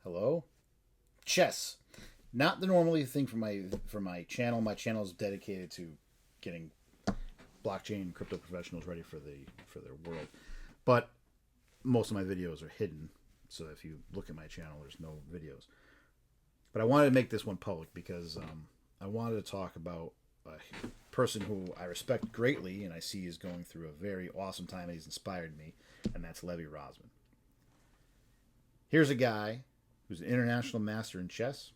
Hello? Chess. Not the normally thing for my channel. My channel is dedicated to getting blockchain and crypto professionals ready for their world. But most of my videos are hidden, so if you look at my channel, there's no videos. But I wanted to make this one public because I wanted to talk about a person who I respect greatly and I see is going through a very awesome time and he's inspired me, and that's Levy Rozman. Here's a guy who's an international master in chess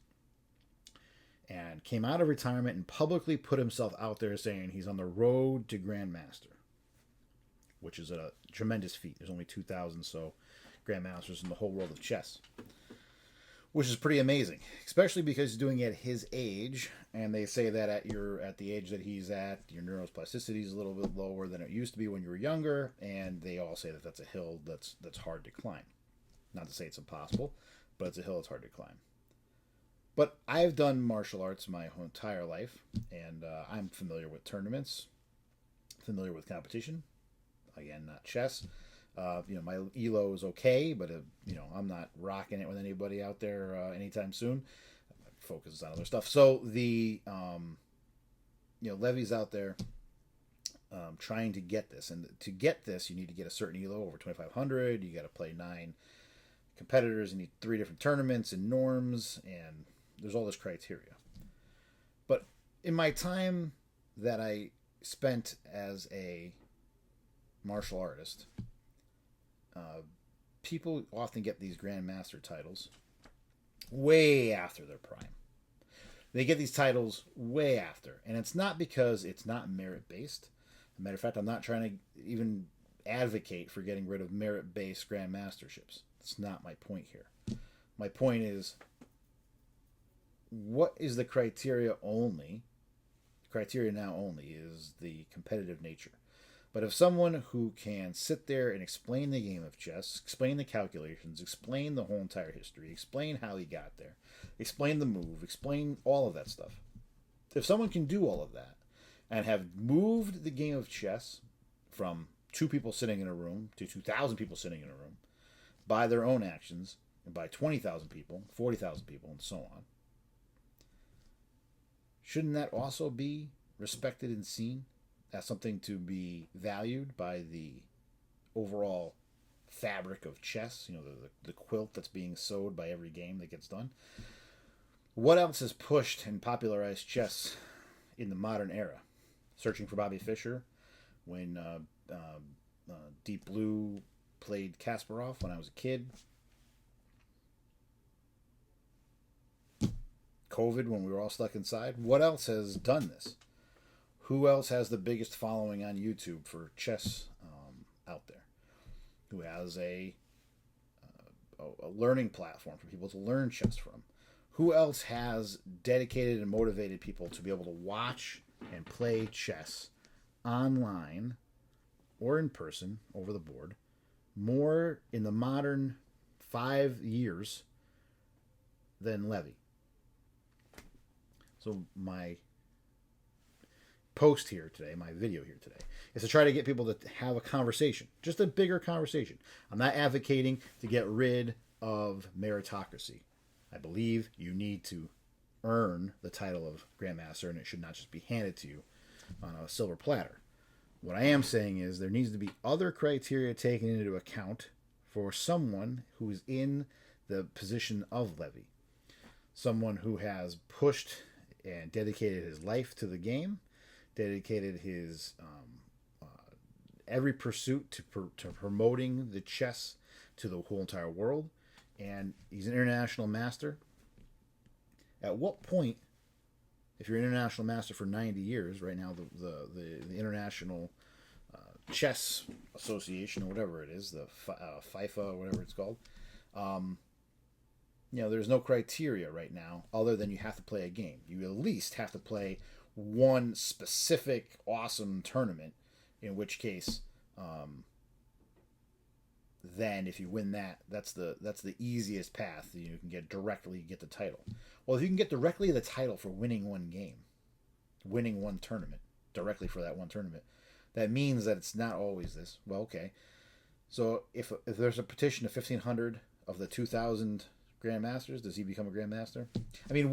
and came out of retirement and publicly put himself out there saying he's on the road to Grandmaster, which is a tremendous feat. There's only 2,000 so Grandmasters in the whole world of chess, which is pretty amazing, especially because he's doing it at his age, and they say that at the age that he's at, your neuroplasticity is a little bit lower than it used to be when you were younger, and they all say that that's a hill that's hard to climb. Not to say it's impossible, but it's a hill that's hard to climb. But I've done martial arts my whole entire life, and I'm familiar with tournaments, familiar with competition. Again, not chess. My elo is okay, but I'm not rocking it with anybody out there anytime soon. Focus on other stuff. So Levy's out there trying to get this, and to get this, you need to get a certain elo over 2,500. You got to play 9 competitors. You need 3 different tournaments and norms, and there's all this criteria. But in my time that I spent as a martial artist, people often get these grandmaster titles way after their prime. They get these titles way after, and it's not because it's not merit-based. As a matter of fact, I'm not trying to even advocate for getting rid of merit-based grandmasterships. That's not my point here. My point is, what is the criteria only? The criteria now only is the competitive nature. But if someone who can sit there and explain the game of chess, explain the calculations, explain the whole entire history, explain how he got there, explain the move, explain all of that stuff. If someone can do all of that and have moved the game of chess from 2 people sitting in a room to 2,000 people sitting in a room by their own actions, and by 20,000 people, 40,000 people, and so on, shouldn't that also be respected and seen as something to be valued by the overall fabric of chess, the quilt that's being sewed by every game that gets done? What else has pushed and popularized chess in the modern era? Searching for Bobby Fischer, when Deep Blue played Kasparov when I was a kid. COVID, when we were all stuck inside. What else has done this? Who else has the biggest following on YouTube for chess out there? Who has a learning platform for people to learn chess from? Who else has dedicated and motivated people to be able to watch and play chess online or in person over the board more in the modern 5 years than Levy? So my post here today, my video here today, is to try to get people to have a conversation, just a bigger conversation. I'm not advocating to get rid of meritocracy. I believe you need to earn the title of Grandmaster, and it should not just be handed to you on a silver platter. What I am saying is there needs to be other criteria taken into account for someone who is in the position of Levy. Someone who has pushed and dedicated his life to the game, dedicated his every pursuit to promoting the chess to the whole entire world, and he's an international master. At what point, if you're an international master for 90 years, right now the International Chess Association, or whatever it is, the FIFA, whatever it's called, there's no criteria right now other than you have to play a game. You at least have to play one specific awesome tournament, in which case then if you win that's the easiest path. You can get the title. Well, if you can get directly the title for winning one game, winning one tournament, directly for that one tournament, that means that it's not always this. Well, okay, so if there's a petition of 1,500 of the 2,000 grandmasters? Does he become a grandmaster? I mean,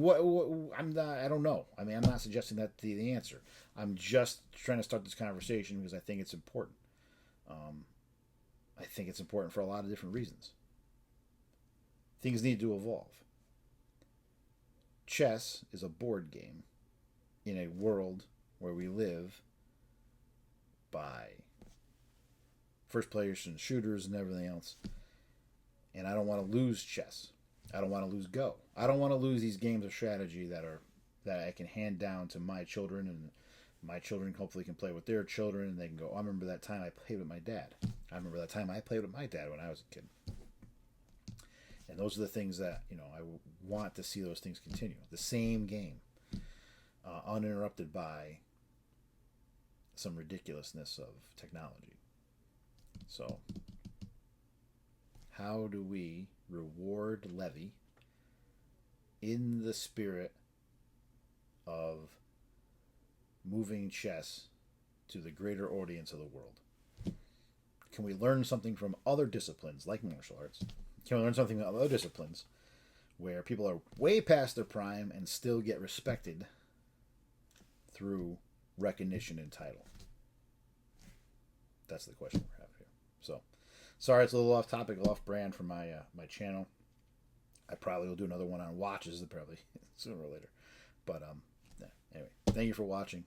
I'm not. I don't know. I mean, I'm not suggesting that the answer. I'm just trying to start this conversation because I think it's important. I think it's important for a lot of different reasons. Things need to evolve. Chess is a board game in a world where we live by first players and shooters and everything else. And I don't want to lose chess. I don't want to lose Go. I don't want to lose these games of strategy that I can hand down to my children, and my children hopefully can play with their children, and they can go, I remember that time I played with my dad. I remember that time I played with my dad when I was a kid. And those are the things that, I want to see those things continue. The same game, uninterrupted by some ridiculousness of technology. So, how do we reward Levy in the spirit of moving chess to the greater audience of the world? Can we learn something from other disciplines like martial arts? Can we learn something from other disciplines where people are way past their prime and still get respected through recognition and title? That's the question we're having here. So, sorry, it's a little off topic, off brand for my my channel. I probably will do another one on watches, probably sooner or later. But yeah. Anyway, thank you for watching.